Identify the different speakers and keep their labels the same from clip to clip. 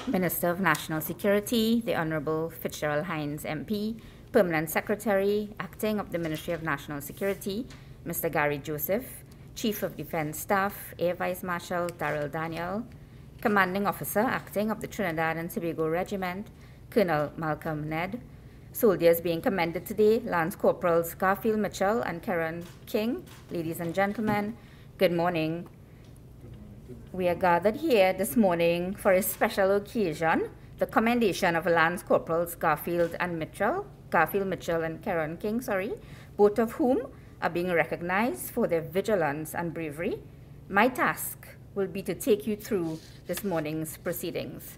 Speaker 1: Minister of National Security, the Honorable Fitzgerald Hines MP, Permanent Secretary, Acting of the Ministry of National Security, Mr. Gary Joseph, Chief of Defense Staff, Air Vice Marshal Darrell Daniel, Commanding Officer, Acting of the Trinidad and Tobago Regiment, Colonel Malcolm Ned. Soldiers being commended today, Lance Corporals Garfield Mitchell and Karen King. Ladies and gentlemen, good morning. We are gathered here this morning for a special occasion, the commendation of Lance Corporals Garfield Mitchell and Karen King, both of whom are being recognized for their vigilance and bravery. My task will be to take you through this morning's proceedings.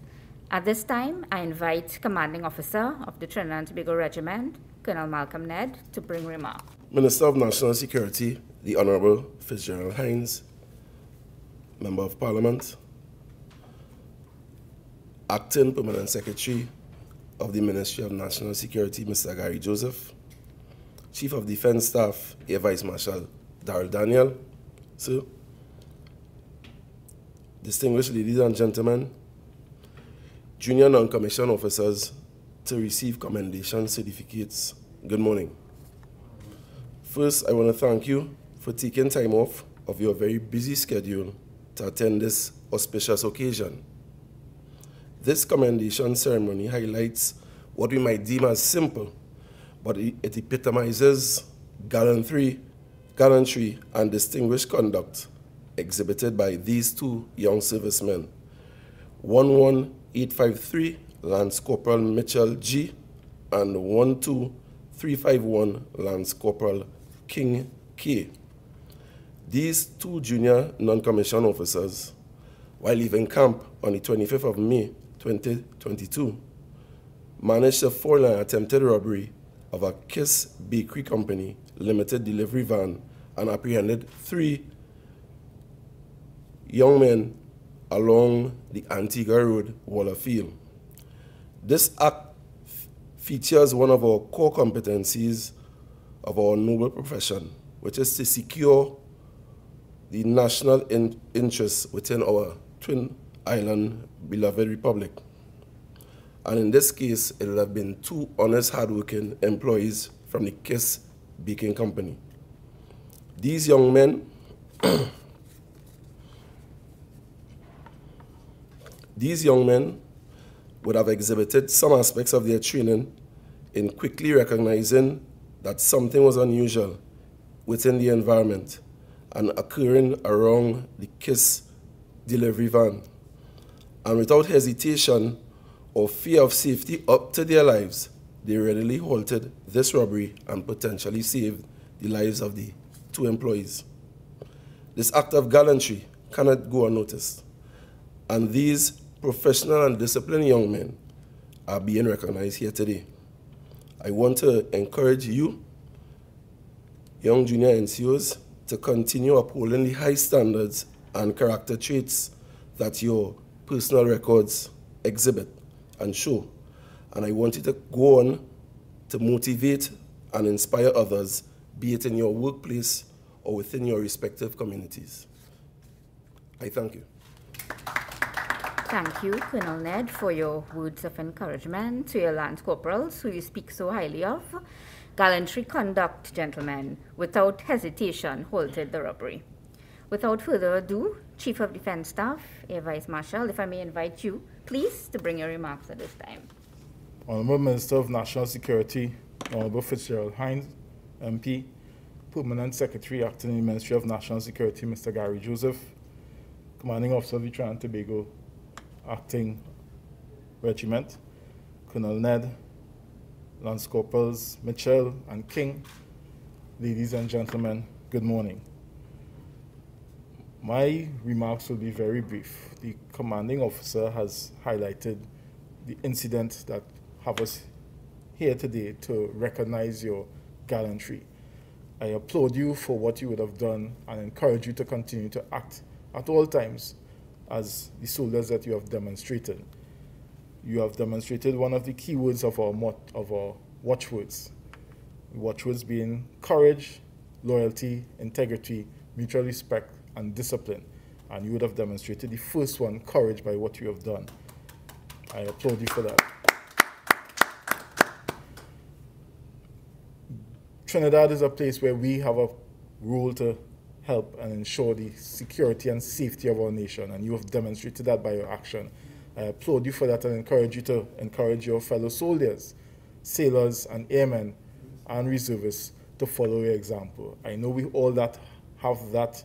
Speaker 1: At this time, I invite Commanding Officer of the Trinidad and Tobago Regiment, Colonel Malcolm Ned, to bring remarks.
Speaker 2: Minister of National Security, the Honorable Fitzgerald Hines, Member of Parliament, Acting Permanent Secretary of the Ministry of National Security, Mr. Gary Joseph, Chief of Defense Staff, Air Vice Marshal Darrell Daniel, sir, distinguished ladies and gentlemen, junior non-commissioned officers to receive commendation certificates, good morning. First, I want to thank you for taking time off of your very busy schedule to attend this auspicious occasion. This commendation ceremony highlights what we might deem as simple, but it epitomizes gallantry and distinguished conduct exhibited by these two young servicemen, 11853 Lance Corporal Mitchell G and 12351 Lance Corporal King K. These two junior non-commissioned officers, while leaving camp on the 25th of May 2022, managed to foil an attempted robbery of a Kiss Bakery Company limited delivery van and apprehended 3 young men along the Antigua Road, Wallerfield. This act features one of our core competencies of our noble profession, which is to secure the national interests within our twin island beloved republic. And in this case, it would have been 2 honest, hardworking employees from the Kiss Baking Company. These young men would have exhibited some aspects of their training in quickly recognizing that something was unusual within the environment and occurring around the Kiss delivery van. And without hesitation or fear of safety up to their lives, they readily halted this robbery and potentially saved the lives of the 2 employees. This act of gallantry cannot go unnoticed, and these professional and disciplined young men are being recognized here today. I want to encourage you, young junior NCOs, to continue upholding the high standards and character traits that your personal records exhibit and show. And I want you to go on to motivate and inspire others, be it in your workplace or within your respective communities. I thank you.
Speaker 1: Thank you, Colonel Ned, for your words of encouragement to your Lance Corporals, who you speak so highly of. Gallantry conduct, gentlemen, without hesitation, halted the robbery. Without further ado, Chief of Defense Staff, Air Vice Marshal, if I may invite you, please, to bring your remarks at this time.
Speaker 3: Honorable Minister of National Security, Honorable Fitzgerald Hines, MP, Permanent Secretary, Acting in the Ministry of National Security, Mr. Gary Joseph, Commanding Officer of the Trinidad and Tobago Acting Regiment, Colonel Ned, Lance Corporals Mitchell and King, ladies and gentlemen, good morning. My remarks will be very brief. The commanding officer has highlighted the incident that have us here today to recognize your gallantry. I applaud you for what you would have done and encourage you to continue to act at all times as the soldiers that you have demonstrated. You have demonstrated one of the key words of our watchwords. Watchwords being courage, loyalty, integrity, mutual respect, and discipline. And you would have demonstrated the first one, courage, by what you have done. I applaud you for that. Trinidad is a place where we have a role to help and ensure the security and safety of our nation, and you have demonstrated that by your action. I applaud you for that and encourage you to encourage your fellow soldiers, sailors and airmen and reservists to follow your example. I know we all that have that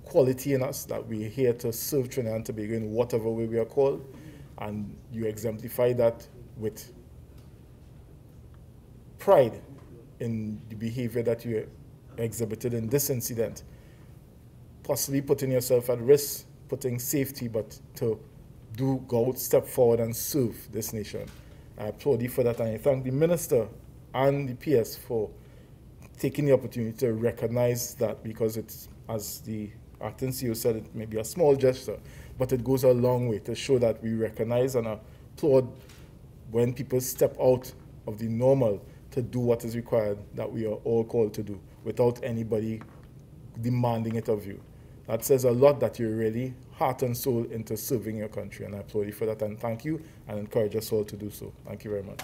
Speaker 3: quality in us, that we're here to serve Trinidad and Tobago in whatever way we are called, and you exemplify that with pride in the behavior that you exhibited in this incident, possibly putting yourself at risk, putting safety, but to go step forward and serve this nation. I applaud you for that, and I thank the Minister and the PS for taking the opportunity to recognize that, because it's, as the acting CEO said, it may be a small gesture, but it goes a long way to show that we recognize and applaud when people step out of the normal to do what is required, that we are all called to do, without anybody demanding it of you. That says a lot, that you're really heart and soul into serving your country, and I applaud you for that, and thank you, and encourage us all to do so. Thank you very much.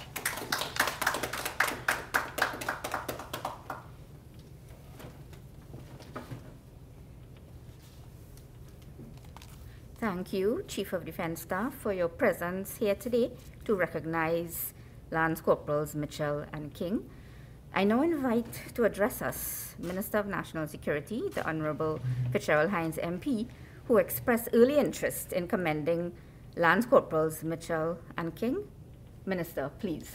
Speaker 1: Thank you, Chief of Defence Staff, for your presence here today to recognize Lance Corporals Mitchell and King. I now invite to address us Minister of National Security, the Honourable Fitzgerald Hines MP, who expressed early interest in commending Lance Corporals Mitchell and King. Minister, please.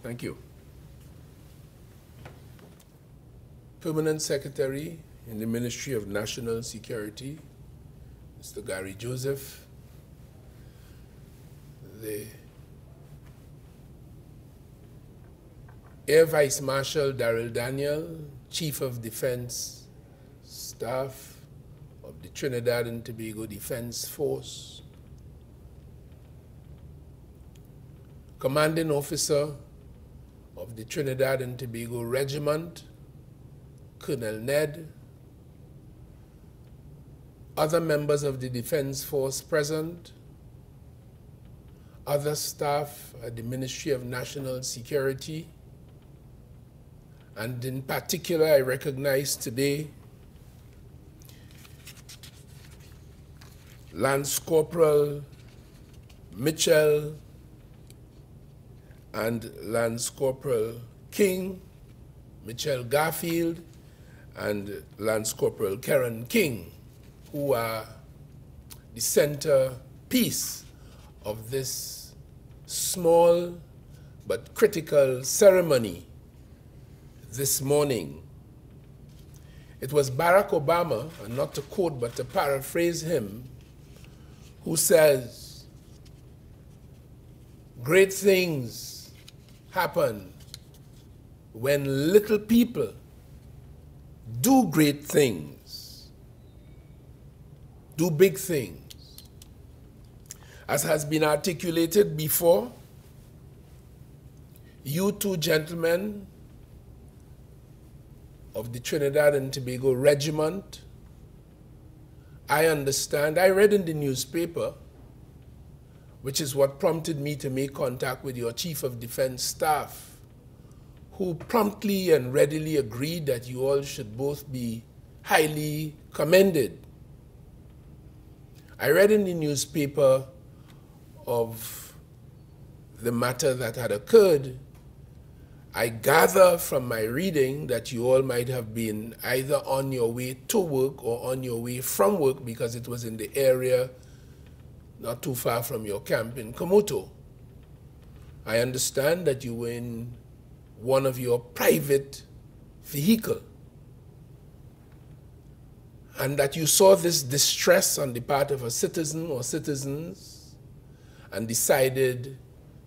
Speaker 4: Thank you. Permanent Secretary in the Ministry of National Security, Mr. Gary Joseph, the Air Vice Marshal Daryl Daniel, Chief of Defense Staff of the Trinidad and Tobago Defense Force, Commanding Officer of the Trinidad and Tobago Regiment, Colonel Ned, other members of the Defense Force present, other staff at the Ministry of National Security, and in particular, I recognize today Lance Corporal Mitchell and Lance Corporal King, Mitchell Garfield, and Lance Corporal Karen King, who are the centerpiece of this small but critical ceremony this morning. It was Barack Obama, and not to quote but to paraphrase him, who says, "Great things happen when little people do great things, do big things." As has been articulated before, you two gentlemen of the Trinidad and Tobago Regiment, I understand, I read in the newspaper, which is what prompted me to make contact with your Chief of Defense Staff, who promptly and readily agreed that you all should both be highly commended. I read in the newspaper of the matter that had occurred. I gather from my reading that you all might have been either on your way to work or on your way from work, because it was in the area not too far from your camp in Komoto. I understand that you were in one of your private vehicle, and that you saw this distress on the part of a citizen or citizens and decided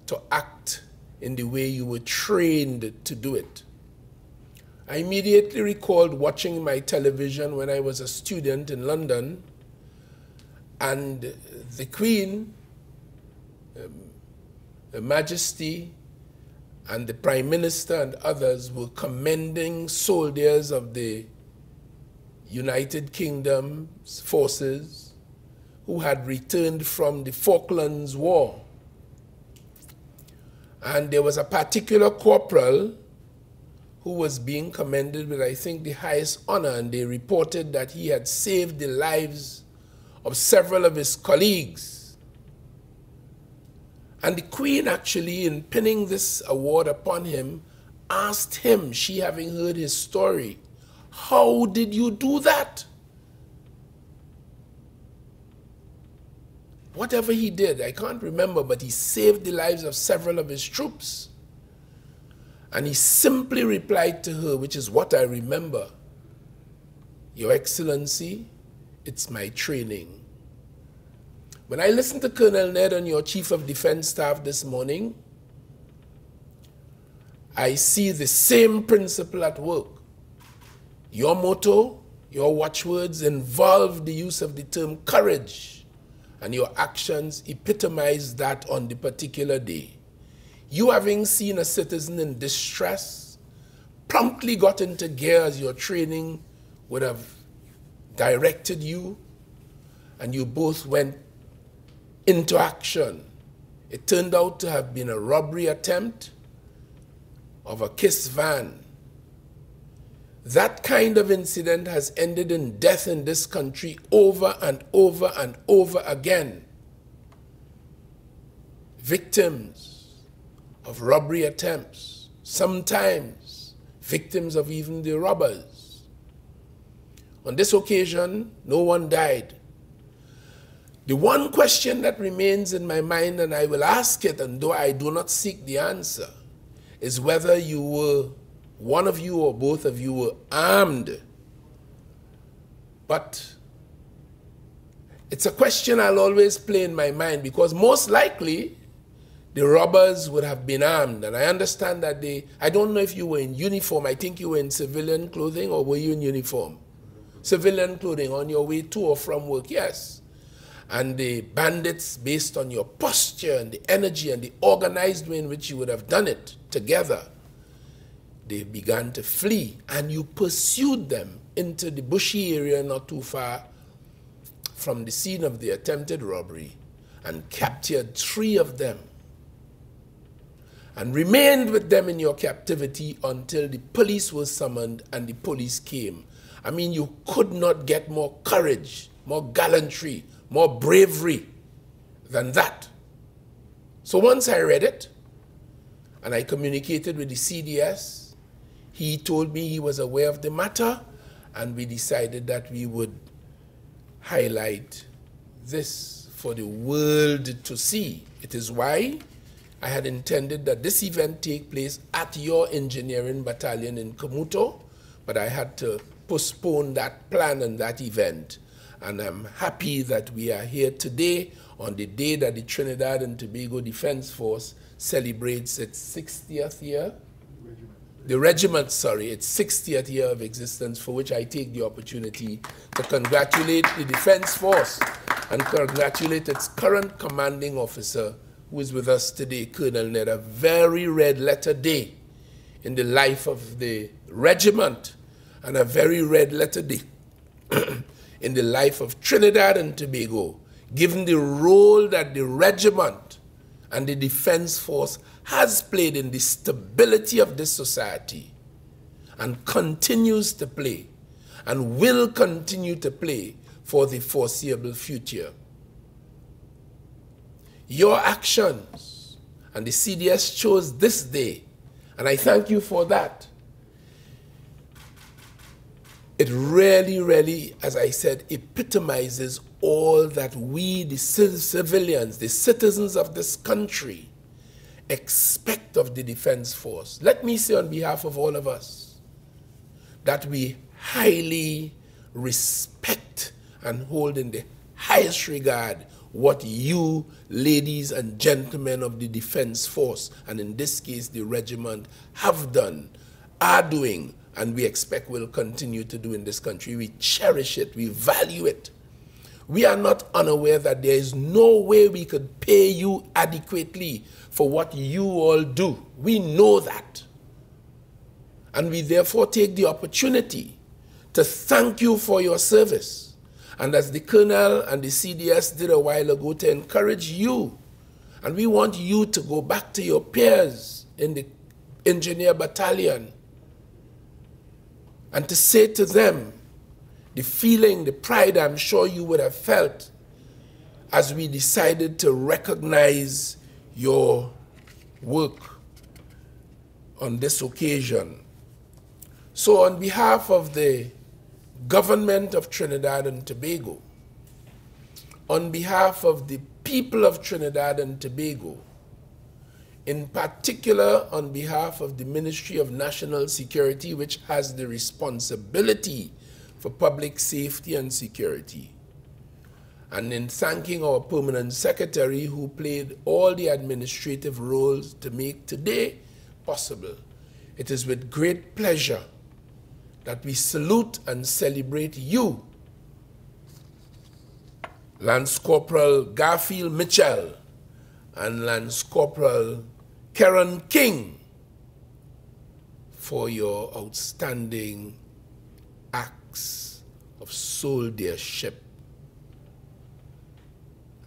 Speaker 4: to act in the way you were trained to do it. I immediately recalled watching my television when I was a student in London, and the Queen, Her Majesty, and the Prime Minister and others were commending soldiers of the United Kingdom's forces who had returned from the Falklands War. And there was a particular corporal who was being commended with, I think, the highest honor, and they reported that he had saved the lives of several of his colleagues. And the Queen actually, in pinning this award upon him, asked him, she having heard his story, "How did you do that?" Whatever he did, I can't remember, but he saved the lives of several of his troops. And he simply replied to her, which is what I remember, "Your Excellency, it's my training." When I listened to Colonel Ned and your Chief of Defense Staff this morning, I see the same principle at work. Your motto, your watchwords involve the use of the term courage, and your actions epitomize that on the particular day. You, having seen a citizen in distress, promptly got into gear as your training would have directed you, and you both went into action. It turned out to have been a robbery attempt of a KISS van. That kind of incident has ended in death in this country over and over and over again. Victims of robbery attempts, sometimes victims of even the robbers. On this occasion, no one died. The one question that remains in my mind, and I will ask it, and though I do not seek the answer, is whether you were, one of you or both of you were armed. But it's a question I'll always play in my mind, because most likely the robbers would have been armed. And I understand that I don't know if you were in uniform. I think you were in civilian clothing, or were you in uniform? Civilian clothing on your way to or from work, yes. And the bandits, based on your posture and the energy and the organized way in which you would have done it together, they began to flee, and you pursued them into the bushy area not too far from the scene of the attempted robbery and captured 3 of them and remained with them in your captivity until the police was summoned and the police came. I mean, you could not get more courage, more gallantry, more bravery than that. So once I read it, and I communicated with the CDS, he told me he was aware of the matter, and we decided that we would highlight this for the world to see. It is why I had intended that this event take place at your engineering battalion in Kamuto, but I had to postpone that plan and that event. And I'm happy that we are here today on the day that the Trinidad and Tobago Defense Force celebrates its 60th year. The regiment, sorry, its 60th year of existence, for which I take the opportunity to congratulate the Defense Force and congratulate its current commanding officer, who is with us today, Colonel Ned. A very red letter day in the life of the regiment, and a very red letter day in the life of Trinidad and Tobago, given the role that the regiment and the Defense Force has played in the stability of this society, and continues to play, and will continue to play for the foreseeable future. Your actions, and the CDS chose this day, and I thank you for that. It really, really, as I said, epitomizes all that we, the civilians, the citizens of this country, expect of the Defense Force. Let me say on behalf of all of us that we highly respect and hold in the highest regard what you, ladies and gentlemen of the Defense Force, and in this case the regiment, have done, are doing, and we expect will continue to do in this country. We cherish it, we value it. We are not unaware that there is no way we could pay you adequately for what you all do. We know that. And we therefore take the opportunity to thank you for your service. And as the Colonel and the CDS did a while ago, to encourage you. And we want you to go back to your peers in the Engineer Battalion and to say to them the feeling, the pride I'm sure you would have felt as we decided to recognize your work on this occasion. So on behalf of the government of Trinidad and Tobago, on behalf of the people of Trinidad and Tobago, in particular on behalf of the Ministry of National Security, which has the responsibility for public safety and security, and in thanking our Permanent Secretary who played all the administrative roles to make today possible, it is with great pleasure that we salute and celebrate you, Lance Corporal Garfield Mitchell and Lance Corporal Karen King, for your outstanding acts of soldiership.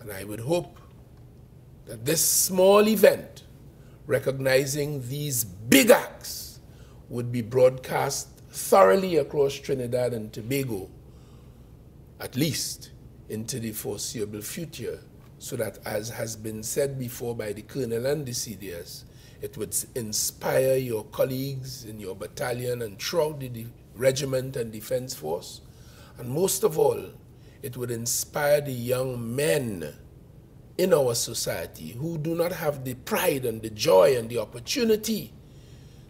Speaker 4: And I would hope that this small event, recognizing these big acts, would be broadcast thoroughly across Trinidad and Tobago, at least into the foreseeable future, so that, as has been said before by the Colonel and the CDS, it would inspire your colleagues in your battalion and throughout the regiment and defense force. And most of all, it would inspire the young men in our society who do not have the pride and the joy and the opportunity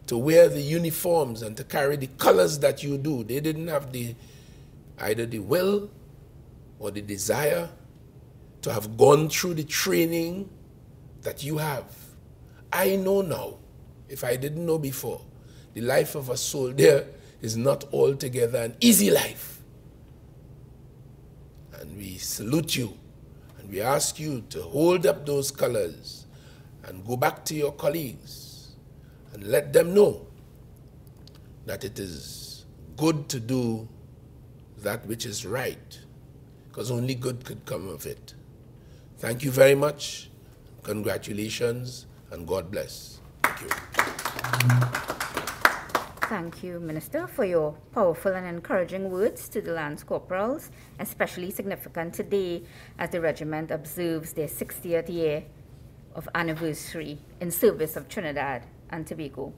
Speaker 4: to wear the uniforms and to carry the colors that you do. They didn't have either the will or the desire to have gone through the training that you have. I know now, if I didn't know before, the life of a soldier is not altogether an easy life. And we salute you, and we ask you to hold up those colors and go back to your colleagues and let them know that it is good to do that which is right, because only good could come of it. Thank you very much. Congratulations, and God bless. Thank you.
Speaker 1: Thank you, Minister, for your powerful and encouraging words to the Lance Corporals, especially significant today as the regiment observes their 60th year of anniversary in service of Trinidad and Tobago.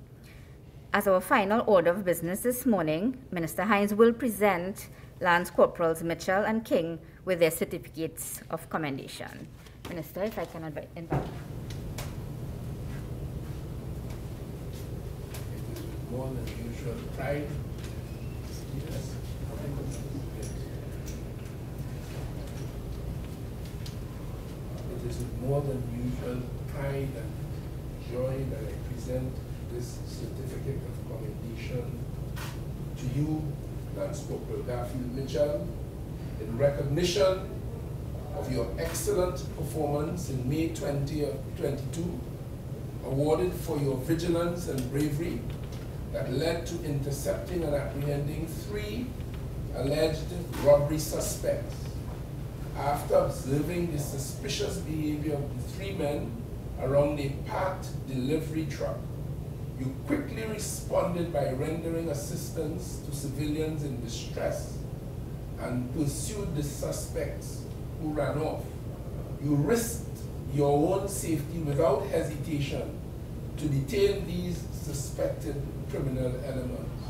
Speaker 1: As our final order of business this morning, Minister Hines will present Lance Corporals Mitchell and King with their certificates of commendation. Minister, if I can invite.
Speaker 4: It is with more than usual pride. Yes. It is with more than usual pride and joy that I present this certificate of commendation to you, Lance Corporal Garfield Mitchell, in recognition of your excellent performance in May 2022, awarded for your vigilance and bravery that led to intercepting and apprehending 3 alleged robbery suspects. After observing the suspicious behavior of the 3 men around a parked delivery truck, you quickly responded by rendering assistance to civilians in distress and pursued the suspects who ran off. You risked your own safety without hesitation to detain these suspected criminal elements,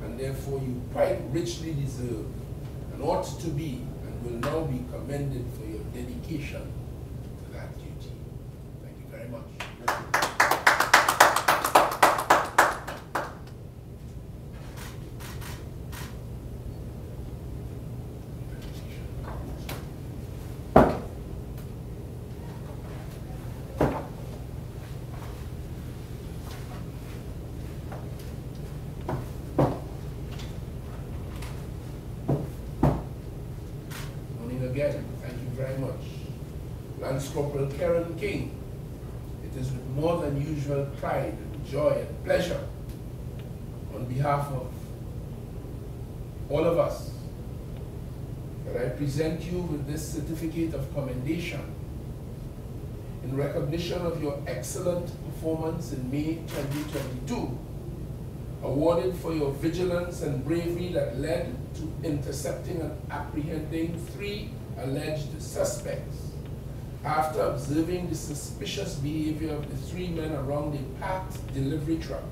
Speaker 4: and therefore you quite richly deserve and ought to be and will now be commended for your dedication to that duty. Thank you very much. Again, thank you very much. Lance Corporal Karen King, it is with more than usual pride, joy, and pleasure on behalf of all of us, that I present you with this certificate of commendation in recognition of your excellent performance in May 2022, awarded for your vigilance and bravery that led to intercepting and apprehending 3 alleged suspects. After observing the suspicious behavior of the 3 men around a packed delivery truck,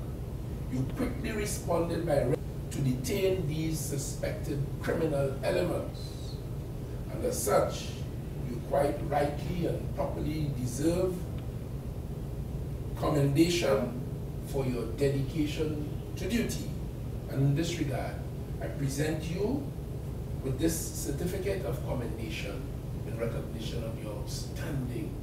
Speaker 4: you quickly responded to detain these suspected criminal elements. And as such, you quite rightly and properly deserve commendation for your dedication to duty. And in this regard, I present you with this certificate of commendation in recognition of your outstanding